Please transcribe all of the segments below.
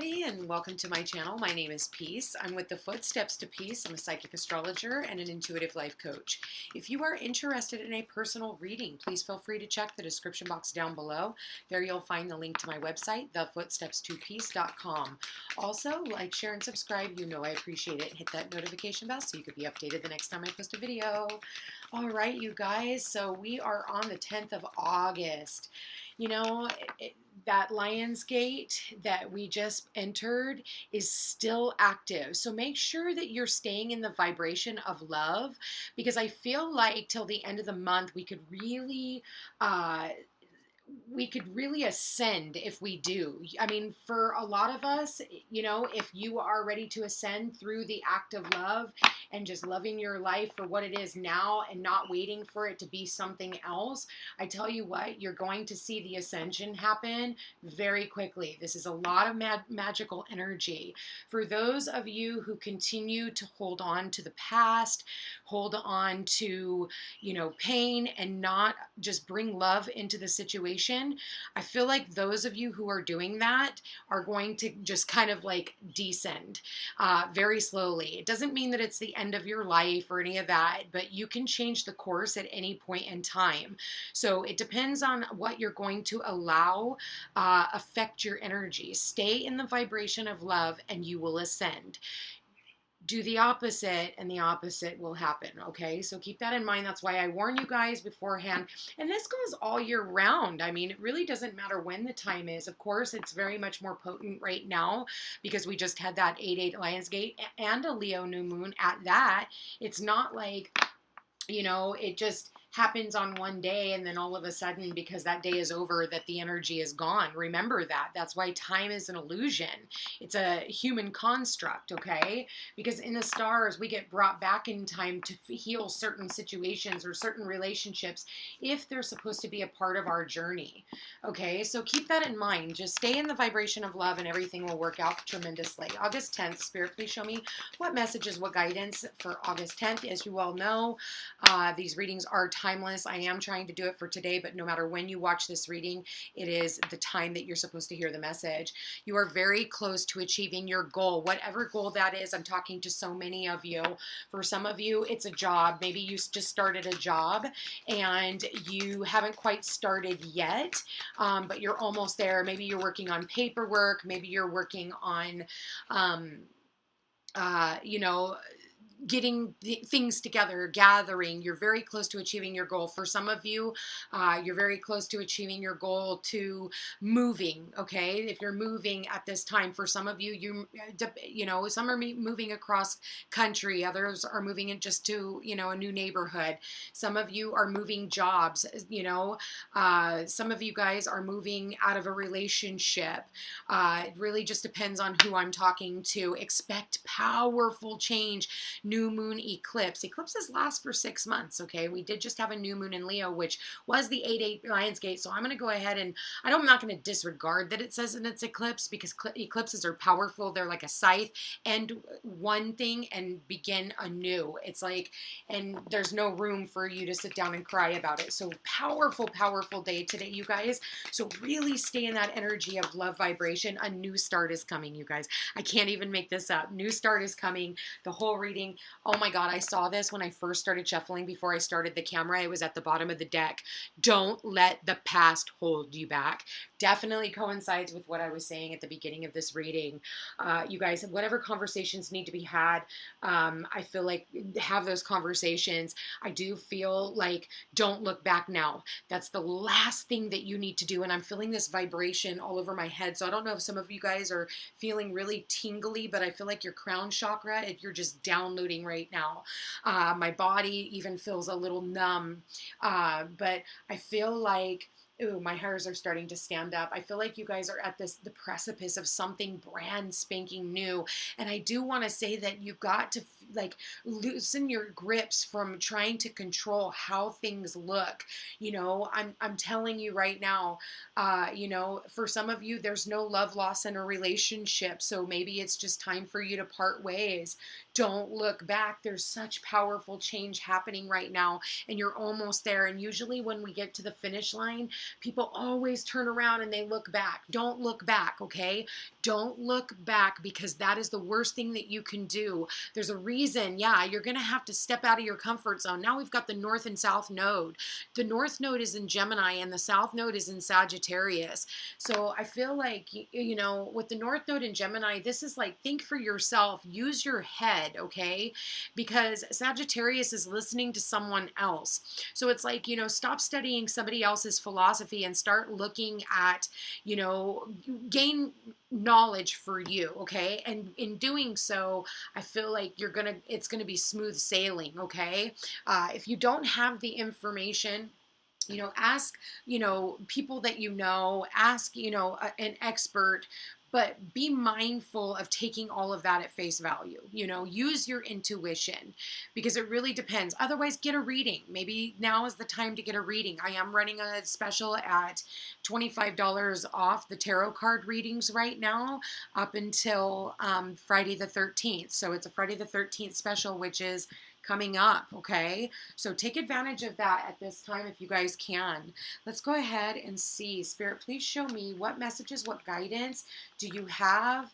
Hey, and welcome to my channel. My name is Peace. I'm with the Footsteps to Peace. I'm a psychic astrologer and an intuitive life coach. If you are interested in a personal reading, please feel free to check the description box down below. There you'll find the link to my website, thefootsteps2peace.com. Also, like, share, and subscribe. You know I appreciate it. Hit that notification bell so you could be updated the next time I post a video. All right, you guys. So we are on the 10th of August. You know, that Lionsgate that we just entered is still active. So make sure that you're staying in the vibration of love, because I feel like till the end of the month we could really ascend if we do. I mean, for a lot of us, you know, if you are ready to ascend through the act of love and just loving your life for what it is now and not waiting for it to be something else, I tell you what, you're going to see the ascension happen very quickly. This is a lot of magical energy. For those of you who continue to hold on to the past, hold on to, you know, pain and not just bring love into the situation, I feel like those of you who are doing that are going to just kind of like descend very slowly. It doesn't mean that it's the end of your life or any of that, but you can change the course at any point in time. So it depends on what you're going to allow affect your energy. Stay in the vibration of love and you will ascend. Do the opposite and the opposite will happen, okay? So keep that in mind. That's why I warn you guys beforehand. And this goes all year round. I mean, it really doesn't matter when the time is. Of course, it's very much more potent right now because we just had that 8/8 Lionsgate and a Leo new moon at that. It's not like, you know, it just happens on one day and then all of a sudden, because that day is over, that the energy is gone. Remember that. That's why time is an illusion. It's a human construct, okay? Because in the stars, we get brought back in time to heal certain situations or certain relationships if they're supposed to be a part of our journey, okay? So keep that in mind. Just stay in the vibration of love and everything will work out tremendously. August 10th, Spirit, please show me what messages, what guidance for August 10th. As you all know, these readings are timeless. I am trying to do it for today, but no matter when you watch this reading, it is the time that you're supposed to hear the message. You are very close to achieving your goal, whatever goal that is. I'm talking to so many of you. For some of you, it's a job. Maybe you just started a job and you haven't quite started yet, but you're almost there. Maybe you're working on paperwork. Maybe you're working on, you know, getting things together, gathering. You're very close to achieving your goal. For some of you, you're very close to achieving your goal to moving, okay? If you're moving at this time, for some of you, you know, some are moving across country, others are moving in just to, you know, a new neighborhood. Some of you are moving jobs, you know, some of you guys are moving out of a relationship. It really just depends on who I'm talking to. Expect powerful change. New moon eclipse. Eclipses last for 6 months, okay? We did just have a new moon in Leo, which was the 8/8 Lionsgate, so I'm going to go ahead and I'm not going to disregard that it says in its eclipse, because eclipses are powerful. They're like a scythe. End one thing and begin anew. It's like, and there's no room for you to sit down and cry about it. So powerful, powerful day today, you guys. So really stay in that energy of love vibration. A new start is coming, you guys. I can't even make this up. New start is coming. The whole reading. Oh my God, I saw this when I first started shuffling before I started the camera. I was at the bottom of the deck. Don't let the past hold you back. Definitely coincides with what I was saying at the beginning of this reading. You guys, whatever conversations need to be had, I feel like have those conversations. I do feel like don't look back now. That's the last thing that you need to do. And I'm feeling this vibration all over my head. So I don't know if some of you guys are feeling really tingly, but I feel like your crown chakra, if you're just downloading right now. My body even feels a little numb, but I feel like, ooh, my hairs are starting to stand up. I feel like you guys are at the precipice of something brand spanking new. And I do want to say that you've got to like loosen your grips from trying to control how things look. You know, I'm telling you right now, you know, for some of you, there's no love loss in a relationship. So maybe it's just time for you to part ways. Don't look back. There's such powerful change happening right now, and you're almost there. And usually when we get to the finish line, people always turn around and they look back. Don't look back, okay? Don't look back, because that is the worst thing that you can do. There's a reason, yeah, you're going to have to step out of your comfort zone. Now we've got the North and South node. The North node is in Gemini and the South node is in Sagittarius. So I feel like, you know, with the North node in Gemini, this is like, think for yourself, use your head, okay? Because Sagittarius is listening to someone else. So it's like, you know, stop studying somebody else's philosophy and start looking at, you know, gain knowledge for you, okay? And in doing so, I feel like it's gonna be smooth sailing, okay? If you don't have the information, you know, ask, you know, people that you know, ask, you know, an expert, but be mindful of taking all of that at face value. You know, use your intuition, because it really depends. Otherwise, get a reading. Maybe now is the time to get a reading. I am running a special at $25 off the tarot card readings right now up until Friday the 13th. So it's a Friday the 13th special, which is coming up, okay? So take advantage of that at this time if you guys can. Let's go ahead and see. Spirit, please show me what messages, what guidance do you have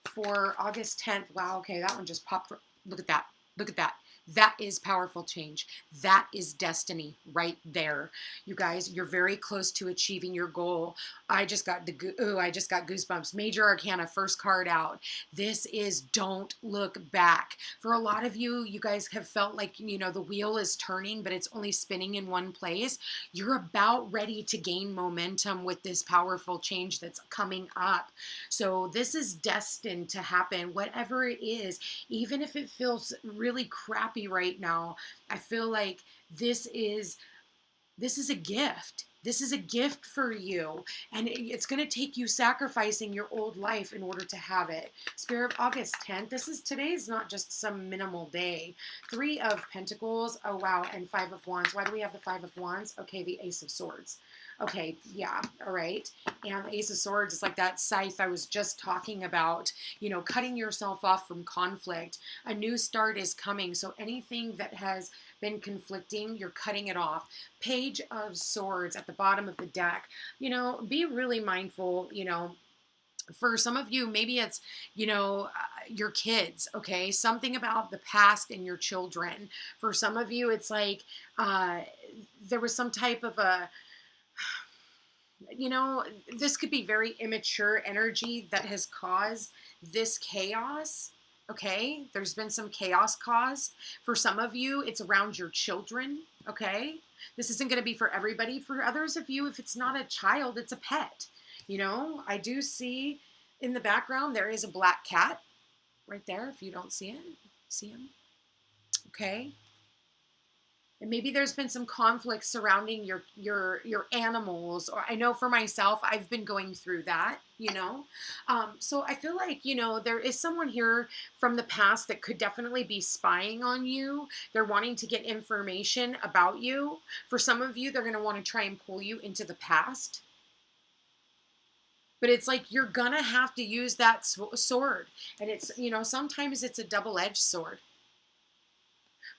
for August 10th? Wow, okay, that one just popped. Look at that. Look at that. That is powerful change. That is destiny right there. You guys, you're very close to achieving your goal. I just got goosebumps. Major Arcana, first card out. This is don't look back. For a lot of you, you guys have felt like, you know, the wheel is turning, but it's only spinning in one place. You're about ready to gain momentum with this powerful change that's coming up. So this is destined to happen, whatever it is, even if it feels really crappy right now. I feel like this is a gift. This is a gift for you, and it's going to take you sacrificing your old life in order to have it. Spirit, August 10th. Today is not just some minimal day. 3 of Pentacles. Oh, wow. And 5 of Wands. Why do we have the 5 of Wands? Okay, the Ace of Swords. Okay, yeah, all right. And the Ace of Swords is like that scythe I was just talking about, you know, cutting yourself off from conflict. A new start is coming. So anything that has been conflicting, you're cutting it off. Page of Swords at the bottom of the deck. You know, be really mindful, you know. For some of you, maybe it's, you know, your kids, okay? Something about the past and your children. For some of you, it's like there was some type of a, you know, this could be very immature energy that has caused this chaos. Okay, there's been some chaos caused. For some of you, it's around your children. Okay, this isn't going to be for everybody. For others of you, if it's not a child, it's a pet. You know, I do see in the background there is a black cat right there. If you don't see it, see him. Okay. And maybe there's been some conflict surrounding your animals. Or I know for myself, I've been going through that, you know. So I feel like, you know, there is someone here from the past that could definitely be spying on you. They're wanting to get information about you. For some of you, they're going to want to try and pull you into the past. But it's like you're going to have to use that sword. And it's, you know, sometimes it's a double-edged sword.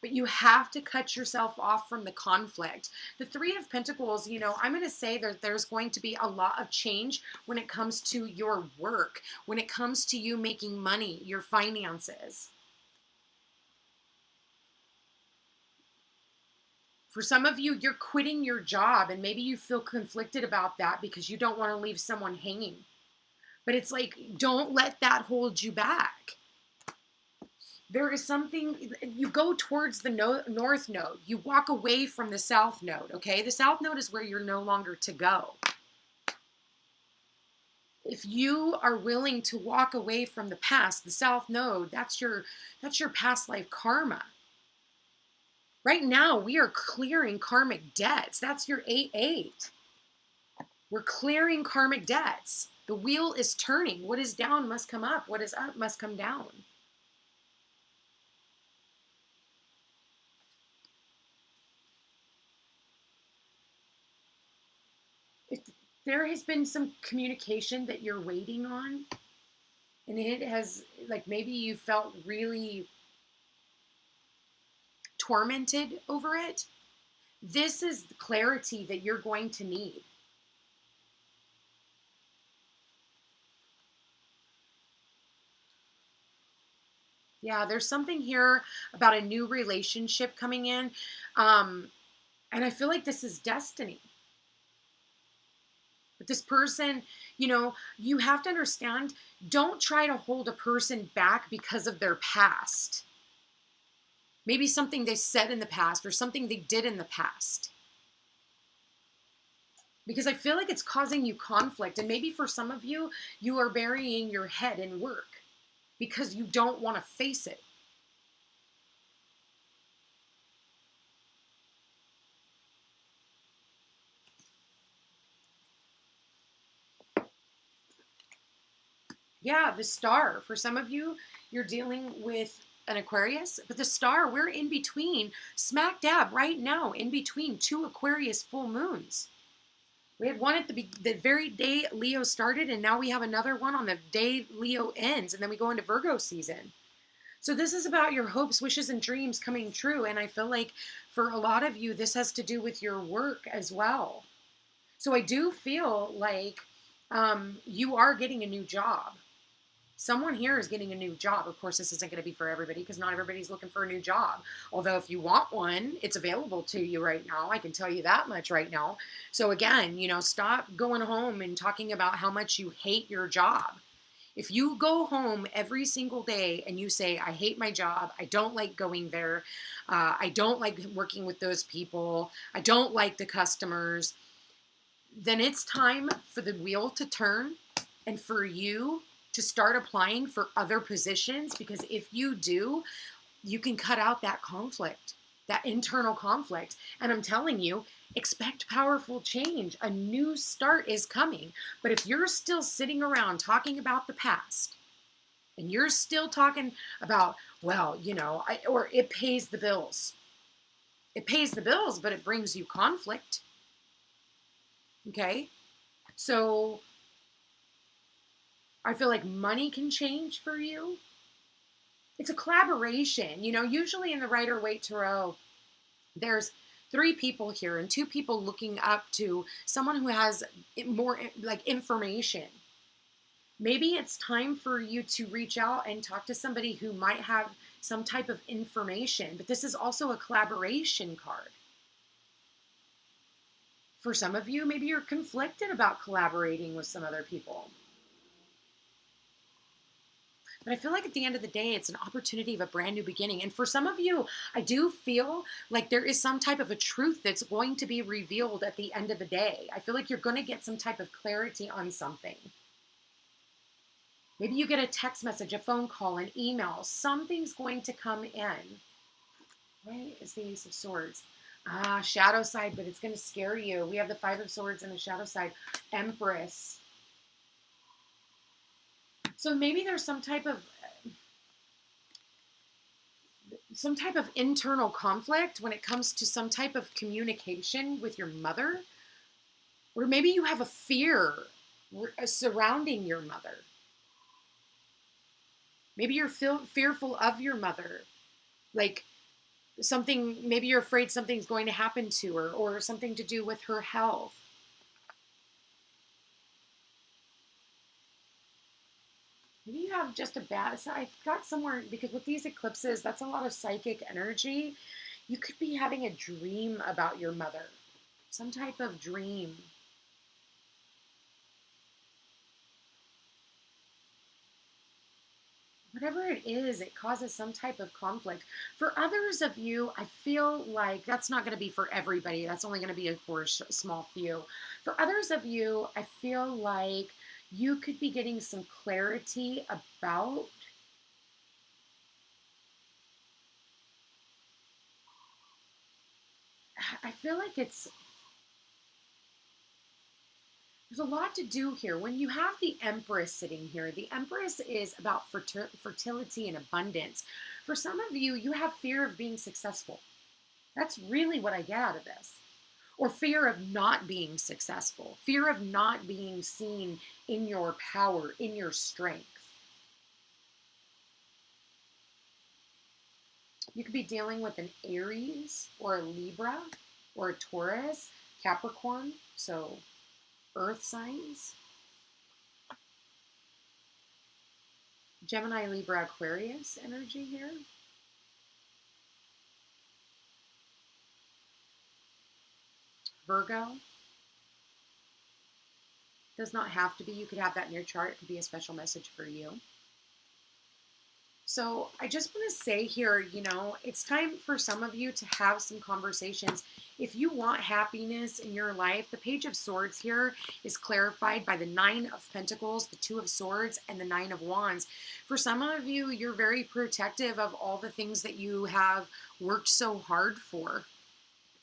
But you have to cut yourself off from the conflict. The 3 of Pentacles, you know, I'm going to say that there's going to be a lot of change when it comes to your work, when it comes to you making money, your finances. For some of you, you're quitting your job, and maybe you feel conflicted about that because you don't want to leave someone hanging. But it's like, don't let that hold you back. There is something, you go towards the north node. You walk away from the south node, okay? The south node is where you're no longer to go. If you are willing to walk away from the past, the south node, that's your past life karma. Right now, we are clearing karmic debts. That's your 8-8. We're clearing karmic debts. The wheel is turning. What is down must come up. What is up must come down. There has been some communication that you're waiting on, and it has, like, maybe you felt really tormented over it. This is the clarity that you're going to need. Yeah, there's something here about a new relationship coming in. And I feel like this is destiny. But this person, you have to understand, don't try to hold a person back because of their past. Maybe something they said in the past or something they did in the past. Because I feel like it's causing you conflict. And maybe for some of you, you are burying your head in work because you don't want to face it. Yeah, the star. For some of you, you're dealing with an Aquarius, but the star, we're in between, smack dab right now, in between two Aquarius full moons. We had one at the very day Leo started, and now we have another one on the day Leo ends, and then we go into Virgo season. So this is about your hopes, wishes, and dreams coming true, and I feel like for a lot of you, this has to do with your work as well. So I do feel like you are getting a new job. Someone here is getting a new job. Of course, this isn't going to be for everybody because not everybody's looking for a new job. Although if you want one, it's available to you right now. I can tell you that much right now. So again, stop going home and talking about how much you hate your job. If you go home every single day and you say, I hate my job, I don't like going there, I don't like working with those people, I don't like the customers, then it's time for the wheel to turn and for you to start applying for other positions, because if you do, you can cut out that conflict, that internal conflict. And I'm telling you, expect powerful change. A new start is coming. But if you're still sitting around talking about the past and you're still talking about, well, or it pays the bills. It pays the bills, but it brings you conflict. Okay? So I feel like money can change for you. It's a collaboration. Usually in the Rider-Waite Tarot, there's 3 people here and 2 people looking up to someone who has more like information. Maybe it's time for you to reach out and talk to somebody who might have some type of information, but this is also a collaboration card. For some of you, maybe you're conflicted about collaborating with some other people. But I feel like at the end of the day, it's an opportunity of a brand new beginning. And for some of you, I do feel like there is some type of a truth that's going to be revealed at the end of the day. I feel like you're going to get some type of clarity on something. Maybe you get a text message, a phone call, an email. Something's going to come in. Why is the Ace of Swords? Shadow side, but it's going to scare you. We have the 5 of Swords and the shadow side. Empress. So maybe there's some type of internal conflict when it comes to some type of communication with your mother. Or maybe you have a fear surrounding your mother. Maybe you're fearful of your mother. Like maybe you're afraid something's going to happen to her or something to do with her health. Maybe you have just a bad, so I got somewhere, because with these eclipses, that's a lot of psychic energy. You could be having a dream about your mother. Some type of dream. Whatever it is, it causes some type of conflict. For others of you, I feel like that's not going to be for everybody. That's only going to be for a small few. For others of you, I feel like you could be getting some clarity about I feel like there's a lot to do here. When you have the Empress sitting here, the Empress is about fertility and abundance. For some of you, you have fear of being successful. That's really what I get out of this. or fear of not being successful, fear of not being seen in your power, in your strength. You could be dealing with an Aries or a Libra or a Taurus, Capricorn, so earth signs. Gemini, Libra, Aquarius energy here. Virgo. Does not have to be. You could have that in your chart. It could be a special message for you. So I just want to say here, you know, it's time for some of you to have some conversations. If you want happiness in your life, the Page of Swords here is clarified by the 9 of Pentacles, the 2 of Swords, and the 9 of Wands. For some of you, you're very protective of all the things that you have worked so hard for.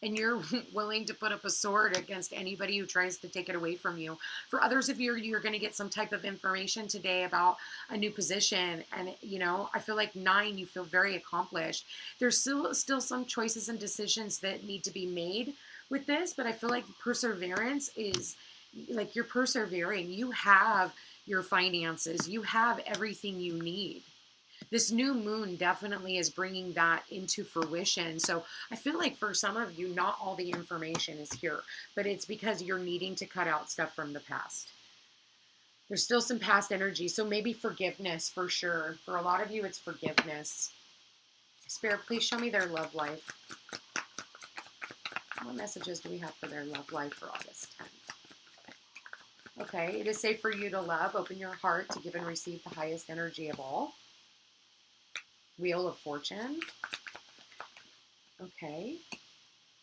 And you're willing to put up a sword against anybody who tries to take it away from you. For others of you, you're going to get some type of information today about a new position. And, you know, I feel like 9, you feel very accomplished. There's still some choices and decisions that need to be made with this. But I feel like perseverance is, like, you're persevering. You have your finances. You have everything you need. This new moon definitely is bringing that into fruition. So I feel like for some of you, not all the information is here, but it's because you're needing to cut out stuff from the past. There's still some past energy. So maybe forgiveness for sure. For a lot of you, it's forgiveness. Spirit, please show me their love life. What messages do we have for their love life for August 10th? Okay, it is safe for you to love. Open your heart to give and receive the highest energy of all. Wheel of Fortune. Okay.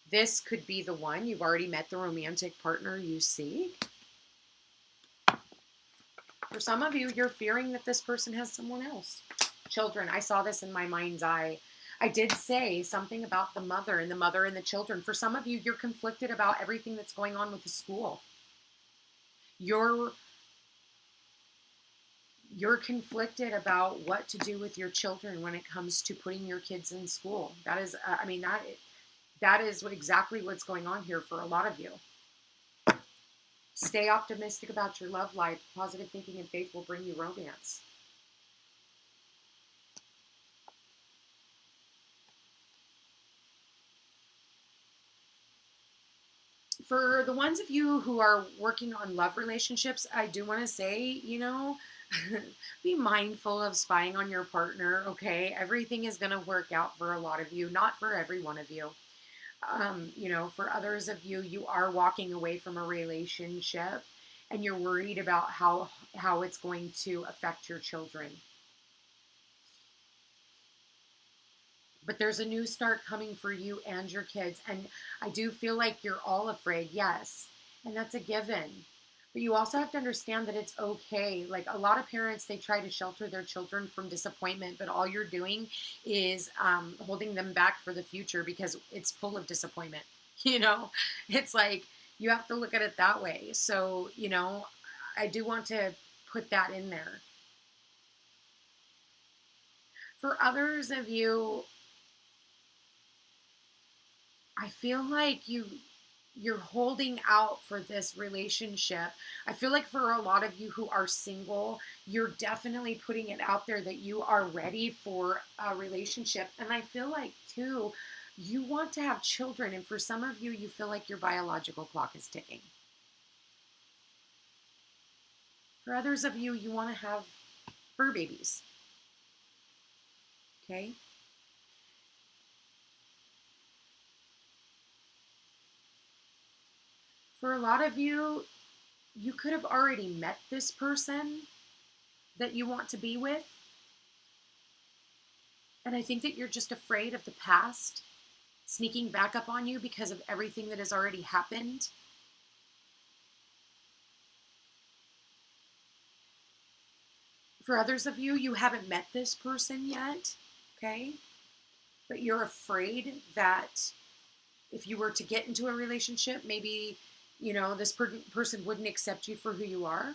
This could be the one. You've already met the romantic partner you seek. For some of you, you're fearing that this person has someone else. Children. I saw this in my mind's eye. I did say something about the mother and the children. For some of you, you're conflicted about everything that's going on with the school. You're conflicted about what to do with your children when it comes to putting your kids in school. That is, that is exactly what's going on here for a lot of you. Stay optimistic about your love life. Positive thinking and faith will bring you romance. For the ones of you who are working on love relationships, I do want to say, you know, be mindful of spying on your partner, okay? Everything is going to work out for a lot of you, not for every one of you. You know, for others of you, you are walking away from a relationship and you're worried about how it's going to affect your children. But there's a new start coming for you and your kids. And I do feel like you're all afraid, yes. And that's a given. But you also have to understand that it's okay. Like a lot of parents, they try to shelter their children from disappointment, but all you're doing is holding them back for the future because it's full of disappointment. You know, it's like you have to look at it that way. So, you know, I do want to put that in there. For others of you, I feel like you're holding out for this relationship. I feel like for a lot of you who are single, you're definitely putting it out there that you are ready for a relationship. And I feel like too, you want to have children. And for some of you, you feel like your biological clock is ticking. For others of you, you want to have fur babies. Okay? For a lot of you, you could have already met this person that you want to be with. And I think that you're just afraid of the past sneaking back up on you because of everything that has already happened. For others of you, you haven't met this person yet, okay? But you're afraid that if you were to get into a relationship, maybe, you know, this person wouldn't accept you for who you are.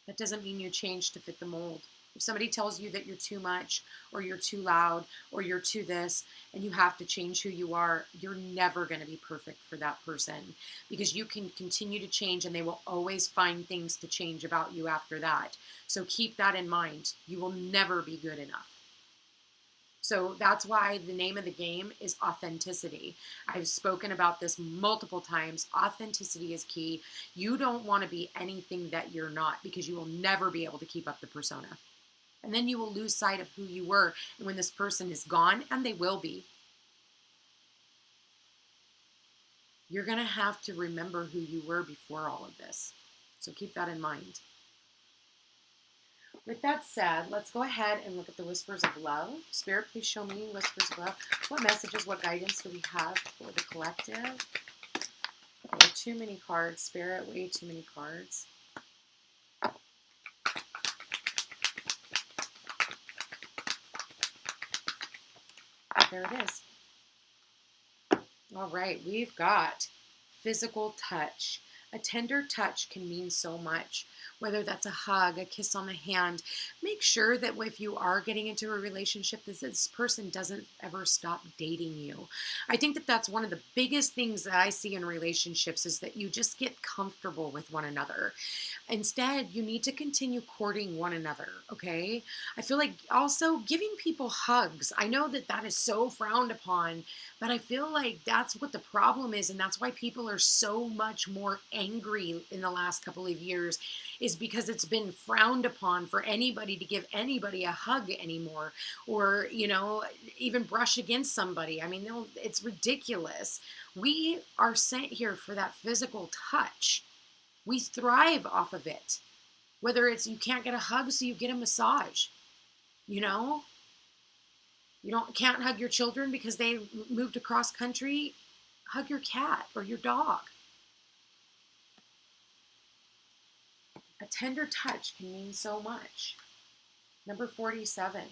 That doesn't mean you change to fit the mold. If somebody tells you that you're too much or you're too loud or you're too this and you have to change who you are, you're never going to be perfect for that person, because you can continue to change and they will always find things to change about you after that. So keep that in mind. You will never be good enough. So that's why the name of the game is authenticity. I've spoken about this multiple times. Authenticity is key. You don't want to be anything that you're not, because you will never be able to keep up the persona. And then you will lose sight of who you were. And when this person is gone, and they will be, you're going to have to remember who you were before all of this. So keep that in mind. With that said, let's go ahead and look at the whispers of love. Spirit, please show me whispers of love. What messages, what guidance do we have for the collective? Oh, too many cards, Spirit, way too many cards. There it is. All right, we've got physical touch. A tender touch can mean so much, whether that's a hug, a kiss on the hand. Make sure that if you are getting into a relationship, this person doesn't ever stop dating you. I think that that's one of the biggest things that I see in relationships, is that you just get comfortable with one another. Instead, you need to continue courting one another, okay? I feel like also giving people hugs. I know that that is so frowned upon, but I feel like that's what the problem is, and that's why people are so much more angry in the last couple of years, is because it's been frowned upon for anybody to give anybody a hug anymore, or, you know, even brush against somebody. I mean, it's ridiculous. We are sent here for that physical touch. We thrive off of it. Whether it's you can't get a hug, so you get a massage, you know? You can't hug your children because they moved across country. Hug your cat or your dog. A tender touch can mean so much. Number 47.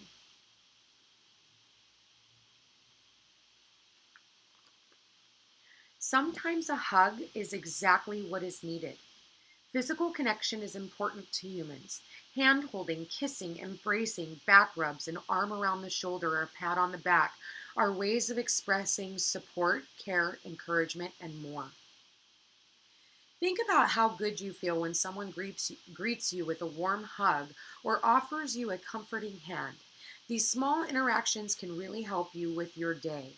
Sometimes a hug is exactly what is needed. Physical connection is important to humans. Hand-holding, kissing, embracing, back rubs, an arm around the shoulder, or a pat on the back are ways of expressing support, care, encouragement, and more. Think about how good you feel when someone greets you with a warm hug or offers you a comforting hand. These small interactions can really help you with your day.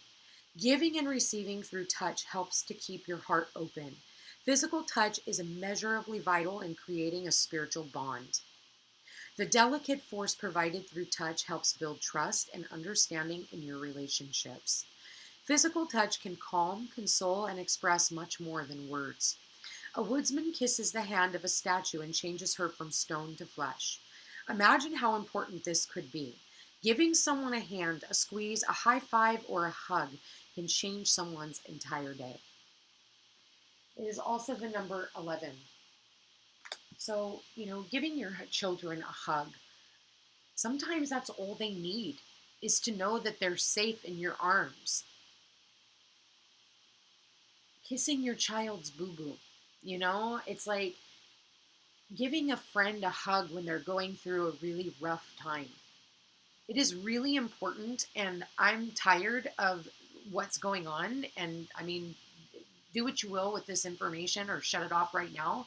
Giving and receiving through touch helps to keep your heart open. Physical touch is immeasurably vital in creating a spiritual bond. The delicate force provided through touch helps build trust and understanding in your relationships. Physical touch can calm, console, and express much more than words. A woodsman kisses the hand of a statue and changes her from stone to flesh. Imagine how important this could be. Giving someone a hand, a squeeze, a high five, or a hug can change someone's entire day. It is also the number 11. So, giving your children a hug, sometimes that's all they need, is to know that they're safe in your arms. Kissing your child's boo-boo, it's like giving a friend a hug when they're going through a really rough time. It is really important, and I'm tired of what's going on, and do what you will with this information or shut it off right now.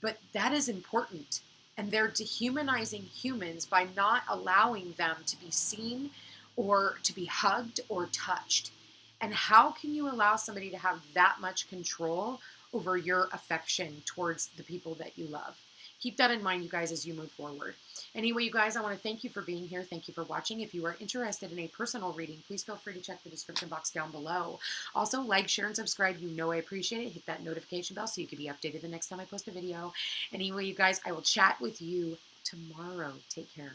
But that is important. And they're dehumanizing humans by not allowing them to be seen or to be hugged or touched. And how can you allow somebody to have that much control over your affection towards the people that you love? Keep that in mind, you guys, as you move forward. Anyway, you guys, I want to thank you for being here. Thank you for watching. If you are interested in a personal reading, please feel free to check the description box down below. Also, like, share, and subscribe. I appreciate it. Hit that notification bell so you can be updated the next time I post a video. Anyway, you guys, I will chat with you tomorrow. Take care.